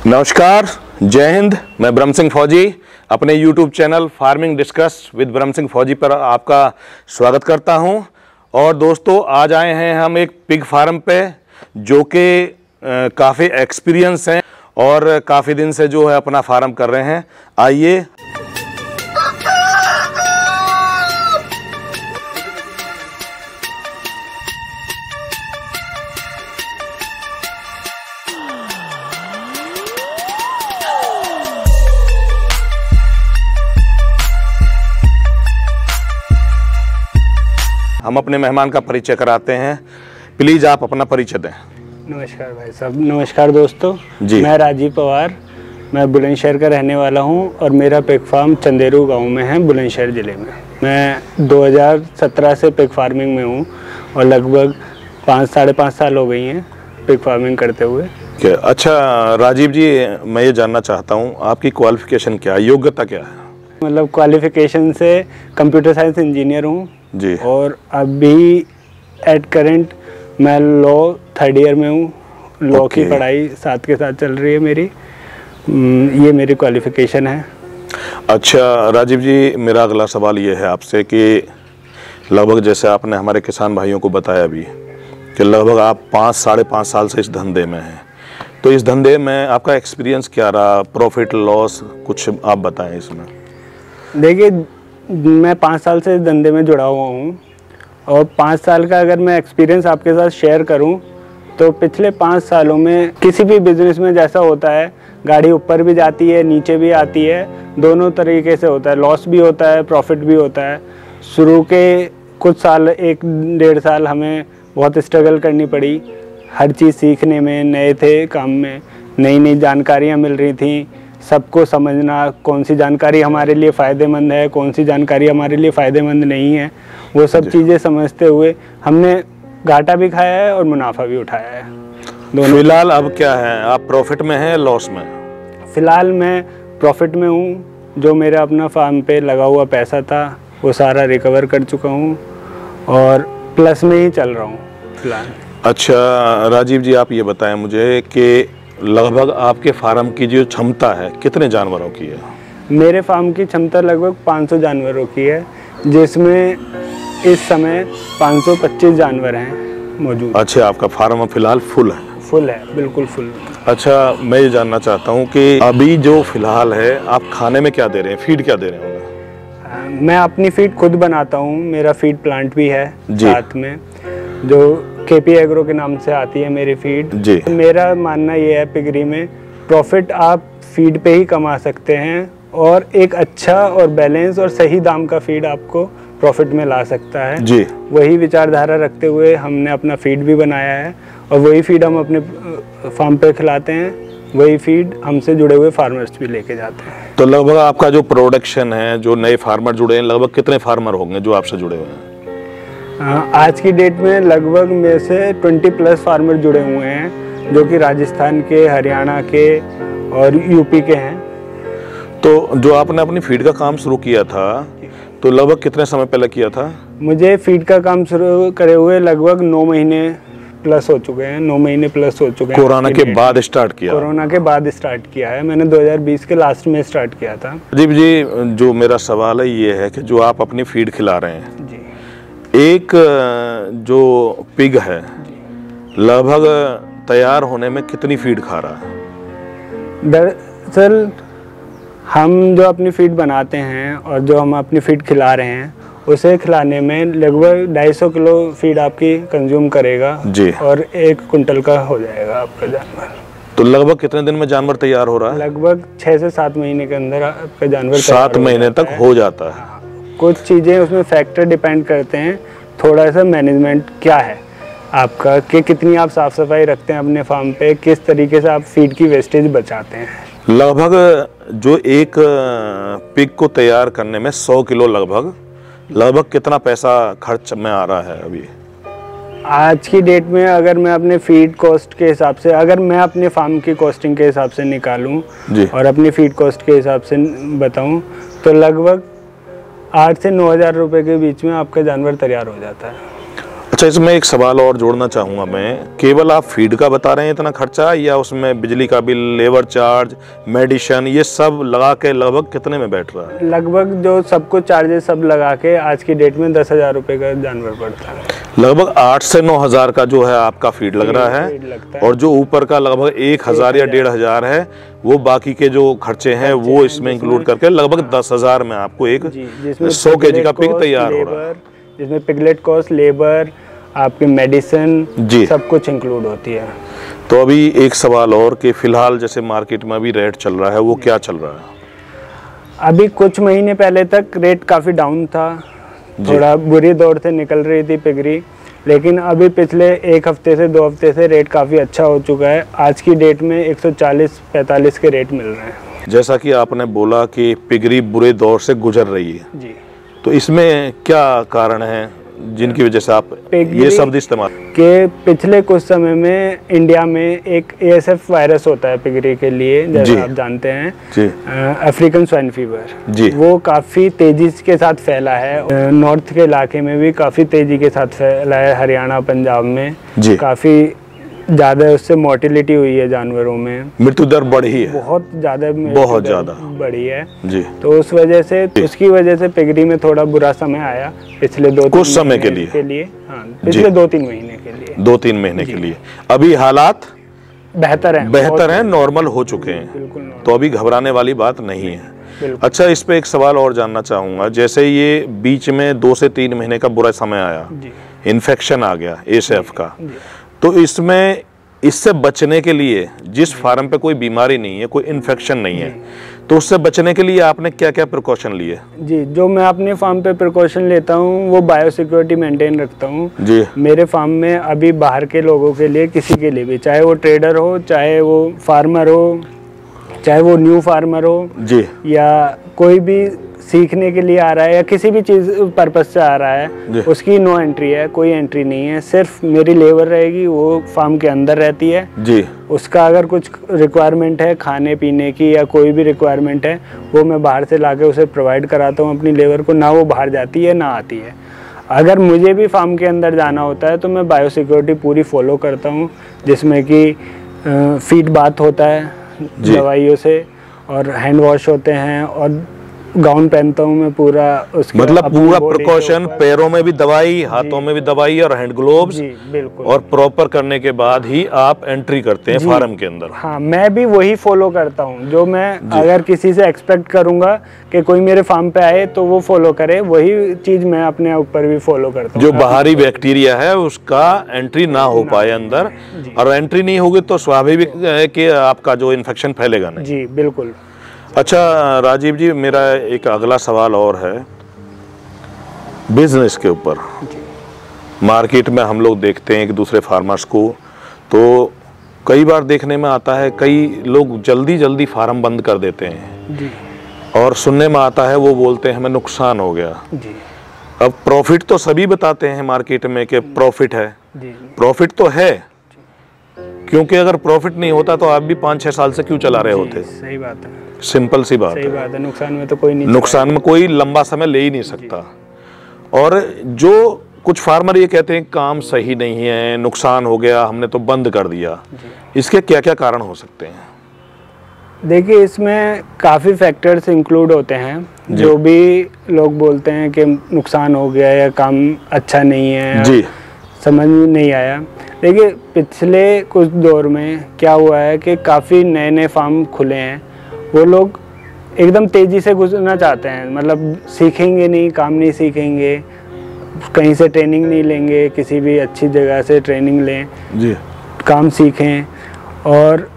नमस्कार, जय हिंद। मैं ब्रह्म सिंह फौजी अपने YouTube channel farming discuss with ब्रह्म सिंह फौजी पर आपका स्वागत करता हूं। और दोस्तों, आज आए हैं हम एक पिग फार्म पे जो कि काफ़ी एक्सपीरियंस हैं और काफ़ी दिन से जो है अपना फार्म कर रहे हैं। आइए हम अपने मेहमान का परिचय कराते हैं। प्लीज़ आप अपना परिचय दें। नमस्कार भाई साहब। नमस्कार दोस्तों जी। मैं राजीव पवार, मैं बुलंदशहर का रहने वाला हूं और मेरा पिग फार्म चंदेरू गांव में है, बुलंदशहर ज़िले में। मैं 2017 से पिग फार्मिंग में हूं और लगभग 5-5.5 साल हो गई हैं पिग फार्मिंग करते हुए। अच्छा राजीव जी, मैं ये जानना चाहता हूँ आपकी क्वालिफिकेशन क्या है, योग्यता क्या है? मतलब क्वालिफिकेशन से कंप्यूटर साइंस इंजीनियर हूँ जी। और अभी एट करेंट मैं लॉ 3rd ईयर में हूँ। लॉ की पढ़ाई साथ के साथ चल रही है मेरी। ये मेरी क्वालिफिकेशन है। अच्छा राजीव जी, मेरा अगला सवाल ये है आपसे कि लगभग जैसे आपने हमारे किसान भाइयों को बताया अभी कि लगभग आप 5-5.5 साल से इस धंधे में हैं, तो इस धंधे में आपका एक्सपीरियंस क्या रहा, प्रॉफिट लॉस कुछ आप बताएं इसमें। देखिए, मैं 5 साल से इस धंधे में जुड़ा हुआ हूँ और 5 साल का अगर मैं एक्सपीरियंस आपके साथ शेयर करूँ तो पिछले 5 सालों में किसी भी बिजनेस में जैसा होता है, गाड़ी ऊपर भी जाती है नीचे भी आती है, दोनों तरीके से होता है। लॉस भी होता है, प्रॉफिट भी होता है। शुरू के कुछ साल, 1-1.5 साल हमें बहुत स्ट्रगल करनी पड़ी। हर चीज़ सीखने में, नए थे काम में, नई जानकारियाँ मिल रही थी। सबको समझना, कौन सी जानकारी हमारे लिए फ़ायदेमंद है, कौन सी जानकारी हमारे लिए फ़ायदेमंद नहीं है, वो सब चीज़ें समझते हुए हमने घाटा भी खाया है और मुनाफा भी उठाया है दोनों। फिलहाल अब क्या है, आप प्रॉफिट में हैं लॉस में? फ़िलहाल मैं प्रॉफिट में हूँ। जो मेरा अपना फार्म पे लगा हुआ पैसा था वो सारा रिकवर कर चुका हूँ और प्लस में ही चल रहा हूँ फिलहाल। अच्छा राजीव जी, आप ये बताएं मुझे कि लगभग आपके फार्म की जो क्षमता है कितने जानवरों की है? मेरे फार्म की क्षमता लगभग 500 जानवरों की है, जिसमें इस समय 525 जानवर हैं मौजूद। अच्छा, आपका फार्म फिलहाल फुल है? फुल है, बिल्कुल फुल। अच्छा, मैं ये जानना चाहता हूँ कि अभी जो फिलहाल है आप खाने में क्या दे रहे हैं, फीड क्या दे रहे हैं? मैं अपनी फीड खुद बनाता हूँ। मेरा फीड प्लांट भी है साथ में, जो केपी एग्रो के नाम से आती है मेरी फीड जी। मेरा मानना ये है, पिगरी में प्रॉफिट आप फीड पे ही कमा सकते हैं और एक अच्छा और बैलेंस और सही दाम का फीड आपको प्रॉफिट में ला सकता है जी। वही विचारधारा रखते हुए हमने अपना फीड भी बनाया है और वही फीड हम अपने फार्म पे खिलाते हैं, वही फीड हमसे जुड़े हुए फार्मर्स भी लेके जाते हैं। तो लगभग आपका जो प्रोडक्शन है, जो नए फार्मर जुड़े हैं, लगभग कितने फार्मर होंगे जो आपसे जुड़े हुए हैं? आज की डेट में लगभग में से 20+ फार्मर जुड़े हुए हैं, जो कि राजस्थान के, हरियाणा के और यूपी के हैं। तो जो आपने अपनी फीड का काम शुरू किया था तो लगभग कितने समय पहले किया था? मुझे फीड का काम शुरू करे हुए लगभग 9 महीने प्लस हो चुके हैं। 9 महीने प्लस हो चुके हैं। कोरोना के बाद स्टार्ट किया? कोरोना के बाद स्टार्ट किया है मैंने, 2020 के लास्ट में स्टार्ट किया था। जी, जो मेरा सवाल है ये है कि जो आप अपनी फीड खिला रहे हैं जी, एक जो पिग है लगभग तैयार होने में कितनी फीड खा रहा है? दरअसल हम जो अपनी फीड बनाते हैं और जो हम अपनी फीड खिला रहे हैं, उसे खिलाने में लगभग 250 किलो फीड आपकी कंज्यूम करेगा जी, और 1 कुंटल का हो जाएगा आपका जानवर। तो लगभग कितने दिन में जानवर तैयार हो रहा है? लगभग 6 से 7 महीने के अंदर आपका जानवर 7 महीने तक हो जाता है। कुछ चीज़ें उसमें फैक्टर डिपेंड करते हैं, थोड़ा सा मैनेजमेंट क्या है आपका, कि कितनी आप साफ़ सफाई रखते हैं अपने फार्म पे, किस तरीके से आप फीड की वेस्टेज बचाते हैं। लगभग जो एक पिग को तैयार करने में 100 किलो लगभग कितना पैसा खर्च में आ रहा है अभी? आज की डेट में अगर मैं अपने फीड कॉस्ट के हिसाब से, अगर मैं अपने फार्म की कॉस्टिंग के हिसाब से निकालूं और अपनी फीड कॉस्ट के हिसाब से बताऊं, तो लगभग 8 से 9 हज़ार रुपये के बीच में आपका जानवर तैयार हो जाता है। अच्छा, इसमें एक सवाल और जोड़ना चाहूँगा मैं, केवल आप फीड का बता रहे हैं इतना खर्चा, या उसमें बिजली का बिल, लेबर चार्ज, मेडिसिन, ये सब लगा के लगभग कितने में बैठ रहा है? लगभग जो सब कुछ चार्जेस सब लगा के आज की डेट में 10,000 रुपये का जानवर पड़ता है। लगभग 8 से 9 हज़ार का जो है आपका फीड लग रहा है, और जो ऊपर का लगभग 1,000 या 1,500 है, वो बाकी के जो खर्चे हैं वो इसमें इंक्लूड करके लगभग 10,000 में आपको एक 100 kg का पिग तैयार हो रहा है, जिसमें पिगलेट कॉस्ट, लेबर, आपकी मेडिसिन, सब कुछ इंक्लूड होती है। तो अभी एक सवाल और कि फिलहाल जैसे मार्केट में अभी रेट चल रहा है, वो क्या चल रहा है? अभी कुछ महीने पहले तक रेट काफ़ी डाउन था, थोड़ा बुरी दौर से निकल रही थी पिगरी, लेकिन अभी पिछले 1 हफ्ते से 2 हफ्ते से रेट काफ़ी अच्छा हो चुका है। आज की डेट में 140-45 के रेट मिल रहे हैं। जैसा कि आपने बोला कि पिगरी बुरे दौर से गुजर रही है जी, तो इसमें क्या कारण है जिनकी वजह से आप ये शब्द इस्तेमाल? कि पिछले कुछ समय में इंडिया में एक ASF वायरस होता है पिगरी के लिए, जैसे आप जानते हैं, अफ्रीकन स्वाइन फीवर, वो काफ़ी तेजी के साथ फैला है। नॉर्थ के इलाके में भी काफ़ी तेजी के साथ फैला है, हरियाणा, पंजाब में काफ़ी ज़्यादा उससे मोर्टिलिटी हुई है, जानवरों में मृत्यु दर बढ़ी है, बहुत ज़्यादा बढ़ी है जी। तो उस वजह से, उसकी वजह से पिगरी में थोड़ा बुरा समय आया पिछले कुछ समय के लिए हाँ, पिछले 2-3 महीने के लिए, 2-3 महीने के लिए। अभी हालात बेहतर हैं, नॉर्मल हो चुके हैं, तो अभी घबराने वाली बात नहीं है। अच्छा, इस पे एक सवाल और जानना चाहूँगा, जैसे ये बीच में 2 से 3 महीने का बुरा समय आया, इन्फेक्शन आ गया ASF का, तो इसमें इससे बचने के लिए, जिस फार्म पे कोई बीमारी नहीं है, कोई इन्फेक्शन नहीं है, तो उससे बचने के लिए आपने क्या क्या प्रिकॉशन लिए? जी, जो मैं अपने फार्म पे प्रिकॉशन लेता हूँ वो बायोसिक्योरिटी मेंटेन रखता हूँ जी। मेरे फार्म में अभी बाहर के लोगों के लिए, किसी के लिए भी, चाहे वो ट्रेडर हो, चाहे वो फार्मर हो, चाहे वो न्यू फार्मर हो जी, या कोई भी सीखने के लिए आ रहा है या किसी भी चीज़ पर्पस से आ रहा है, उसकी नो एंट्री है, कोई एंट्री नहीं है। सिर्फ मेरी लेबर रहेगी, वो फार्म के अंदर रहती है जी। उसका अगर कुछ रिक्वायरमेंट है खाने पीने की या कोई भी रिक्वायरमेंट है, वो मैं बाहर से लाके उसे प्रोवाइड कराता हूँ अपनी लेबर को, ना वो बाहर जाती है ना आती है। अगर मुझे भी फार्म के अंदर जाना होता है तो मैं बायोसिक्योरिटी पूरी फॉलो करता हूँ, जिसमें कि फीड बाथ होता है दवाइयों से, और हैंड वॉश होते हैं, और गाउन पहनता हूँ मैं पूरा, उसके मतलब पूरा प्रिकॉशन, पैरों में भी दवाई, हाथों में भी दवाई, और हैंड ग्लोव्स, बिल्कुल, और प्रॉपर करने के बाद ही आप एंट्री करते हैं फार्म के अंदर। हाँ, मैं भी वही फॉलो करता हूँ जो मैं अगर किसी से एक्सपेक्ट करूंगा कि कोई मेरे फार्म पे आए तो वो फॉलो करे, वही चीज मैं अपने ऊपर भी फॉलो करता हूँ। जो बाहरी बैक्टीरिया है उसका एंट्री ना हो पाए अंदर, और एंट्री नहीं होगी तो स्वाभाविक है कि आपका जो इन्फेक्शन फैलेगा नहीं। जी बिल्कुल। अच्छा राजीव जी, मेरा एक अगला सवाल और है बिजनेस के ऊपर। मार्केट में हम लोग देखते हैं एक दूसरे फार्मर्स को, तो कई बार देखने में आता है कई लोग जल्दी जल्दी फार्म बंद कर देते हैं जी। और सुनने में आता है वो बोलते हैं हमें नुकसान हो गया जी। अब प्रॉफिट तो सभी बताते हैं मार्केट में कि प्रॉफिट है, प्रॉफिट तो है, क्योंकि अगर प्रॉफिट नहीं होता तो आप भी 5-6 साल से क्यों चला रहे होते? सही बात है, सिंपल सी बात है। नुकसान में तो कोई नहीं, नुकसान में कोई लंबा समय ले ही नहीं सकता। और जो कुछ फार्मर ये कहते हैं काम सही नहीं है, नुकसान हो गया, हमने तो बंद कर दिया, इसके क्या क्या कारण हो सकते हैं? देखिए, इसमें काफ़ी फैक्टर्स इंक्लूड होते हैं। जो भी लोग बोलते हैं कि नुकसान हो गया या काम अच्छा नहीं है जी, समझ नहीं आया। देखिए, पिछले कुछ दौर में क्या हुआ है कि काफ़ी नए नए फार्म खुले हैं, वो लोग एकदम तेज़ी से गुजरना चाहते हैं, मतलब सीखेंगे नहीं, काम नहीं सीखेंगे, कहीं से ट्रेनिंग नहीं लेंगे, किसी भी अच्छी जगह से ट्रेनिंग लें जी, काम सीखें। और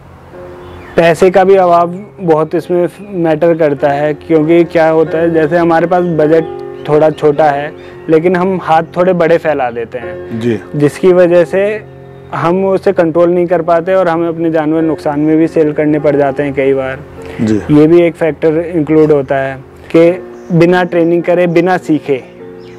पैसे का भी अभाव बहुत इसमें मैटर करता है, क्योंकि क्या होता है, जैसे हमारे पास बजट थोड़ा छोटा है लेकिन हम हाथ थोड़े बड़े फैला देते हैं जी, जिसकी वजह से हम उसे कंट्रोल नहीं कर पाते और हमें अपने जानवर नुकसान में भी सेल करने पड़ जाते हैं कई बार जी। ये भी एक फैक्टर इंक्लूड होता है कि बिना ट्रेनिंग करे, बिना सीखे,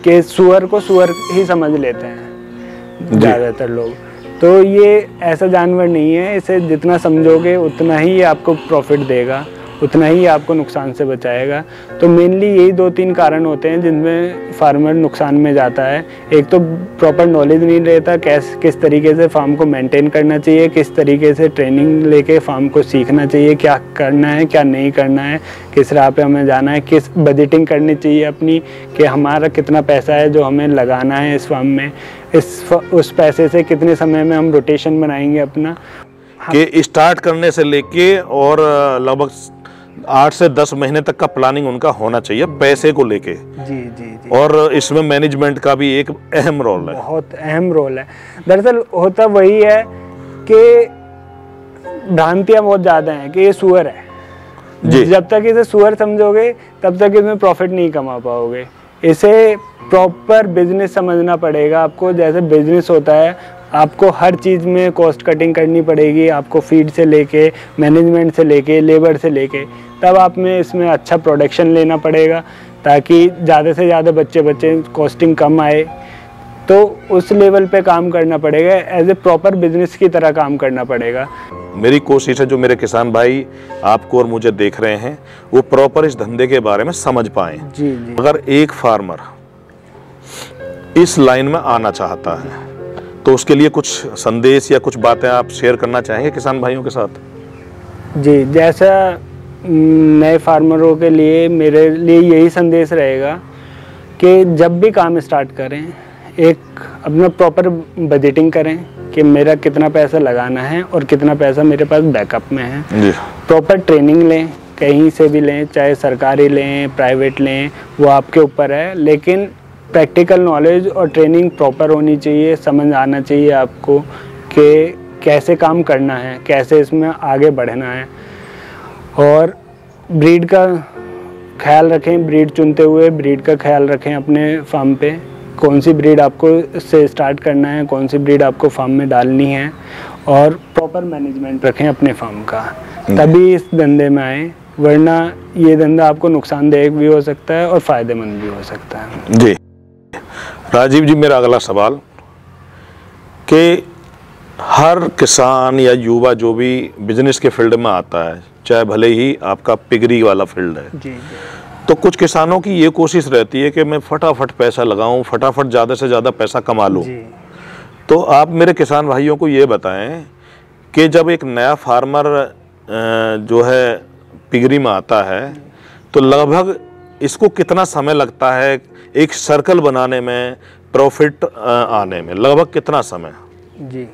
कि सुअर को सुअर ही समझ लेते हैं ज़्यादातर लोग। तो ये ऐसा जानवर नहीं है, इसे जितना समझोगे उतना ही आपको प्रॉफिट देगा। उतना ही आपको नुकसान से बचाएगा। तो मेनली यही 2-3 कारण होते हैं जिनमें फार्मर नुकसान में जाता है। एक तो प्रॉपर नॉलेज नहीं रहता किस तरीके से फार्म को मेंटेन करना चाहिए, किस तरीके से ट्रेनिंग लेके फार्म को सीखना चाहिए, क्या करना है क्या नहीं करना है, किस राह पे हमें जाना है, किस बजटिंग करनी चाहिए अपनी कि हमारा कितना पैसा है जो हमें लगाना है इस फार्म में, उस पैसे से कितने समय में हम रोटेशन बनाएंगे अपना। कि स्टार्ट करने से लेके और लगभग 8 से 10 महीने तक का प्लानिंग उनका होना चाहिए पैसे को लेके। जी। और इसमें मैनेजमेंट का भी एक अहम रोल है, बहुत अहम रोल है। दरअसल होता वही है कि भ्रांतियां बहुत ज़्यादा हैं कि ये सुअर है जी। जब तक इसे सुअर समझोगे तब तक इसमें प्रॉफिट नहीं कमा पाओगे। इसे प्रॉपर बिजनेस समझना पड़ेगा आपको। जैसे बिजनेस होता है, आपको हर चीज़ में कॉस्ट कटिंग करनी पड़ेगी, आपको फीड से लेके मैनेजमेंट से लेके लेबर से लेके, तब आप में इसमें अच्छा प्रोडक्शन लेना पड़ेगा ताकि ज़्यादा से ज़्यादा बच्चे कॉस्टिंग कम आए। तो उस लेवल पे काम करना पड़ेगा, एज ए प्रॉपर बिजनेस की तरह काम करना पड़ेगा। मेरी कोशिश है जो मेरे किसान भाई आपको और मुझे देख रहे हैं वो प्रॉपर इस धंधे के बारे में समझ पाएं। जी। अगर एक फार्मर इस लाइन में आना चाहता है तो उसके लिए कुछ संदेश या कुछ बातें आप शेयर करना चाहेंगे किसान भाइयों के साथ? जी, जैसा नए फार्मरों के लिए मेरे लिए यही संदेश रहेगा कि जब भी काम स्टार्ट करें एक अपना प्रॉपर बजटिंग करें कि मेरा कितना पैसा लगाना है और कितना पैसा मेरे पास बैकअप में है। प्रॉपर ट्रेनिंग लें, कहीं से भी लें, चाहे सरकारी लें प्राइवेट लें, वो आपके ऊपर है, लेकिन प्रैक्टिकल नॉलेज और ट्रेनिंग प्रॉपर होनी चाहिए। समझ आना चाहिए आपको कि कैसे काम करना है, कैसे इसमें आगे बढ़ना है। और ब्रीड का ख्याल रखें, ब्रीड चुनते हुए ब्रीड का ख्याल रखें अपने फार्म पे, कौन सी ब्रीड आपको से स्टार्ट करना है, कौन सी ब्रीड आपको फार्म में डालनी है, और प्रॉपर मैनेजमेंट रखें अपने फार्म का, तभी इस धंधे में आए। वरना ये धंधा आपको नुकसानदेह भी हो सकता है और फ़ायदेमंद भी हो सकता है। जी राजीव जी, मेरा अगला सवाल कि हर किसान या युवा जो भी बिजनेस के फील्ड में आता है, चाहे भले ही आपका पिगरी वाला फील्ड है जी, तो कुछ किसानों की ये कोशिश रहती है कि मैं फटाफट पैसा लगाऊं, फटाफट ज़्यादा से ज़्यादा पैसा कमा लूं। तो आप मेरे किसान भाइयों को ये बताएं कि जब एक नया फार्मर जो है पिगरी में आता है तो लगभग इसको कितना समय लगता है एक सर्कल बनाने में, प्रॉफिट आने में, लगभग कितना समय? जी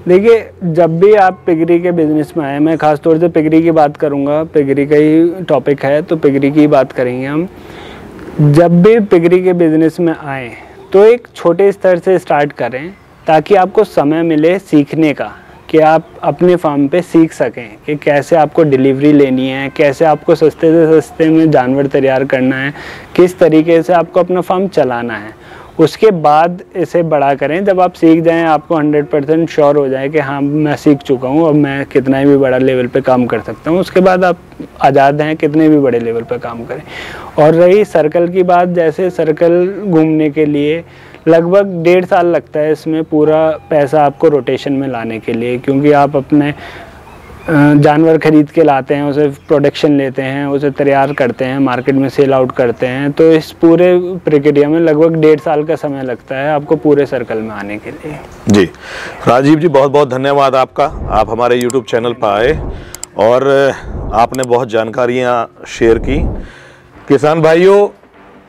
देखिए, जब भी आप पिगरी के बिज़नेस में आए, मैं ख़ास तौर से पिगरी की बात करूँगा, पिगरी का ही टॉपिक है तो पिगरी की बात करेंगे हम। जब भी पिगरी के बिज़नेस में आए तो एक छोटे स्तर से स्टार्ट करें ताकि आपको समय मिले सीखने का, कि आप अपने फार्म पे सीख सकें कि कैसे आपको डिलीवरी लेनी है, कैसे आपको सस्ते से सस्ते में जानवर तैयार करना है, किस तरीके से आपको अपना फार्म चलाना है। उसके बाद इसे बड़ा करें। जब आप सीख जाएं, आपको 100% श्योर हो जाए कि हाँ मैं सीख चुका हूँ, अब मैं कितना भी बड़ा लेवल पे काम कर सकता हूँ, उसके बाद आप आज़ाद हैं कितने भी बड़े लेवल पे काम करें। और रही सर्कल की बात, जैसे सर्कल घूमने के लिए लगभग 1.5 साल लगता है इसमें पूरा पैसा आपको रोटेशन में लाने के लिए, क्योंकि आप अपने जानवर खरीद के लाते हैं, उसे प्रोडक्शन लेते हैं, उसे तैयार करते हैं, मार्केट में सेल आउट करते हैं। तो इस पूरे प्रक्रिया में लगभग 1.5 साल का समय लगता है आपको पूरे सर्कल में आने के लिए। जी राजीव जी, बहुत बहुत धन्यवाद आपका। आप हमारे YouTube चैनल पर आए और आपने बहुत जानकारियाँ शेयर की। किसान भाइयों,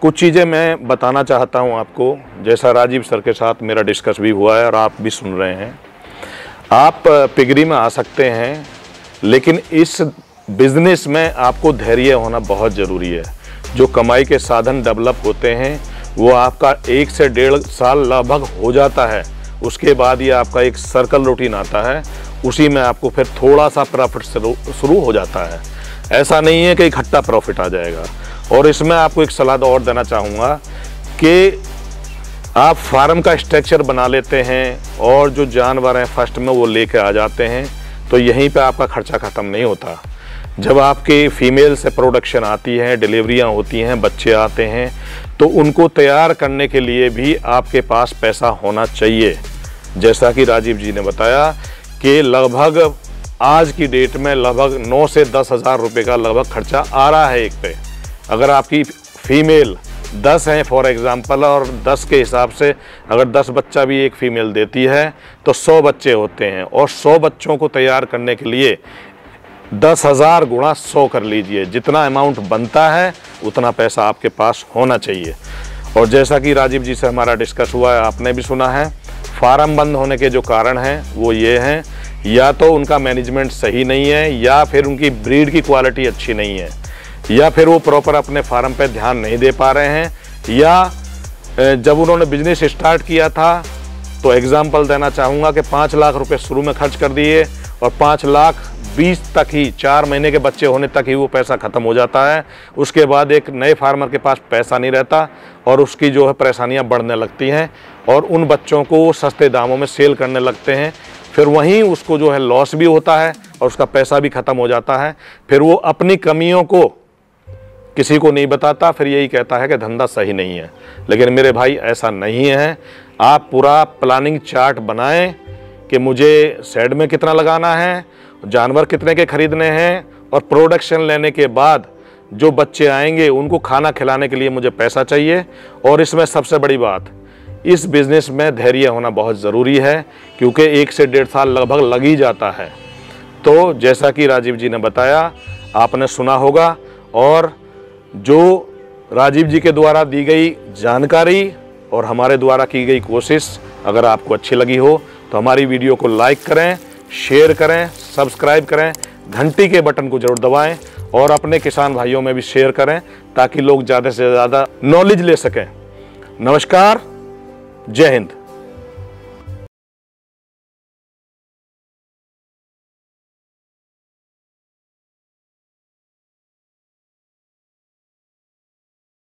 कुछ चीज़ें मैं बताना चाहता हूँ आपको, जैसा राजीव सर के साथ मेरा डिस्कस भी हुआ है और आप भी सुन रहे हैं। आप पिगरी में आ सकते हैं, लेकिन इस बिज़नेस में आपको धैर्य होना बहुत ज़रूरी है। जो कमाई के साधन डेवलप होते हैं वो आपका 1 से 1.5 साल लगभग हो जाता है। उसके बाद ये आपका एक सर्कल रूटीन आता है, उसी में आपको फिर थोड़ा सा प्रॉफिट शुरू हो जाता है। ऐसा नहीं है कि इकट्ठा प्रॉफिट आ जाएगा। और इसमें आपको एक सलाह और देना चाहूँगा कि आप फार्म का स्ट्रक्चर बना लेते हैं और जो जानवर हैं फर्स्ट में वो लेके आ जाते हैं, तो यहीं पे आपका खर्चा ख़त्म नहीं होता। जब आपके फीमेल से प्रोडक्शन आती है, डिलीवरियां होती हैं, बच्चे आते हैं, तो उनको तैयार करने के लिए भी आपके पास पैसा होना चाहिए। जैसा कि राजीव जी ने बताया कि लगभग आज की डेट में लगभग 9 से 10 हज़ार रुपये का लगभग खर्चा आ रहा है एक पे। अगर आपकी फीमेल 10 हैं फॉर एग्ज़ाम्पल, और 10 के हिसाब से अगर 10 बच्चा भी एक फ़ीमेल देती है तो 100 बच्चे होते हैं, और 100 बच्चों को तैयार करने के लिए 10,000 गुणा 100 कर लीजिए। जितना अमाउंट बनता है उतना पैसा आपके पास होना चाहिए। और जैसा कि राजीव जी से हमारा डिस्कस हुआ है, आपने भी सुना है, फार्म बंद होने के जो कारण हैं वो ये हैं, या तो उनका मैनेजमेंट सही नहीं है, या फिर उनकी ब्रीड की क्वालिटी अच्छी नहीं है, या फिर वो प्रॉपर अपने फार्म पे ध्यान नहीं दे पा रहे हैं, या जब उन्होंने बिजनेस स्टार्ट किया था तो एग्जाम्पल देना चाहूँगा कि 5 लाख रुपए शुरू में खर्च कर दिए और 5 लाख 20 तक ही, 4 महीने के बच्चे होने तक ही वो पैसा ख़त्म हो जाता है। उसके बाद एक नए फार्मर के पास पैसा नहीं रहता और उसकी जो है परेशानियाँ बढ़ने लगती हैं, और उन बच्चों को सस्ते दामों में सेल करने लगते हैं। फिर वहीं उसको जो है लॉस भी होता है और उसका पैसा भी ख़त्म हो जाता है। फिर वो अपनी कमियों को किसी को नहीं बताता, फिर यही कहता है कि धंधा सही नहीं है। लेकिन मेरे भाई ऐसा नहीं है। आप पूरा प्लानिंग चार्ट बनाएं कि मुझे शेड में कितना लगाना है, जानवर कितने के खरीदने हैं, और प्रोडक्शन लेने के बाद जो बच्चे आएंगे उनको खाना खिलाने के लिए मुझे पैसा चाहिए। और इसमें सबसे बड़ी बात, इस बिज़नेस में धैर्य होना बहुत ज़रूरी है, क्योंकि 1 से 1.5 साल लगभग लग ही जाता है। तो जैसा कि राजीव जी ने बताया, आपने सुना होगा, और जो राजीव जी के द्वारा दी गई जानकारी और हमारे द्वारा की गई कोशिश अगर आपको अच्छी लगी हो तो हमारी वीडियो को लाइक करें, शेयर करें, सब्सक्राइब करें, घंटी के बटन को जरूर दबाएं, और अपने किसान भाइयों में भी शेयर करें ताकि लोग ज़्यादा से ज़्यादा नॉलेज ले सकें। नमस्कार, जय हिंद।